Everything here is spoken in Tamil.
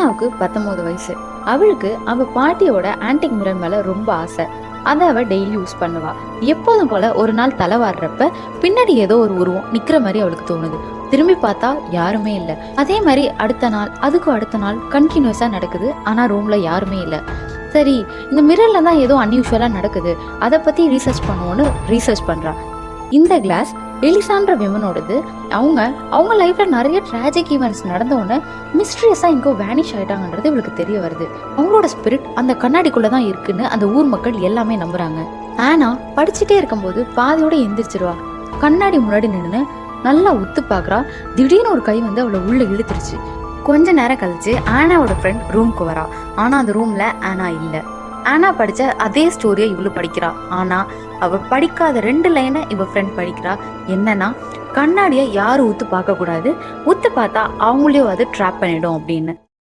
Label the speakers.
Speaker 1: ஆனாவுக்கு 19 வயசு. அவளுக்கு அவ பாட்டியோட ஆன்டிக் மிரர் மேல ரொம்ப ஆசை. அதை அவ டெய்லி யூஸ் பண்ணுவா. எப்போதும் போல ஒரு நாள் தலை வாடுறப்ப பின்னாடி ஏதோ ஒரு உருவம் நிக்கிற மாதிரி அவளுக்கு தோணுது. திரும்பி பார்த்தா யாருமே இல்லை. அதே மாதிரி அடுத்த நாள், அதுக்கும் அடுத்த நாள் கண்டினியூஸா நடக்குது. ஆனா ரூம்ல யாருமே இல்லை. சரி, இந்த மிரர்ல தான் ஏதோ அன்யூஷுவலா நடக்குது, அதை பத்தி ரீசர்ச் பண்ணுவோன்னு ரீசர்ச் பண்றா. இந்த கிளாஸ் எலிசான்ற விமனோடது. அவங்க லைஃப்ல நிறைய ட்ராஜிக் ஈவெண்ட்ஸ் நடந்த உடனே மிஸ்ட்ரியஸா இங்கோ வேனிஷ் ஆயிட்டாங்கன்றது இவளுக்கு தெரிய வருது. அவங்களோட ஸ்பிரிட் அந்த கண்ணாடிக்குள்ளதான் இருக்குன்னு அந்த ஊர் மக்கள் எல்லாமே நம்புறாங்க. ஆனா படிச்சுட்டே இருக்கும்போது பாதியோட எந்திரிச்சிருவா. கண்ணாடி முன்னாடி நின்று நல்லா உத்து பாக்குறா. திடீர்னு ஒரு கை வந்து அவளை உள்ள இழுத்துருச்சு. கொஞ்ச நேரம் கழிச்சு ஆனாவோட ஃப்ரெண்ட் ரூம்க்கு வரா. ஆனா அந்த ரூம்ல ஆனா இல்ல. ஆனா படிச்ச அதே ஸ்டோரியை இவளு படிக்கிறா. ஆனா அவ படிக்காத 2 லைனை இவ ஃப்ரெண்ட் படிக்கிறா. என்னன்னா, கண்ணாடியை யாரும் உத்து பார்க்க கூடாது, உத்து பார்த்தா அவங்களையும் அது ட்ராப் பண்ணிடும் அப்படின்னு.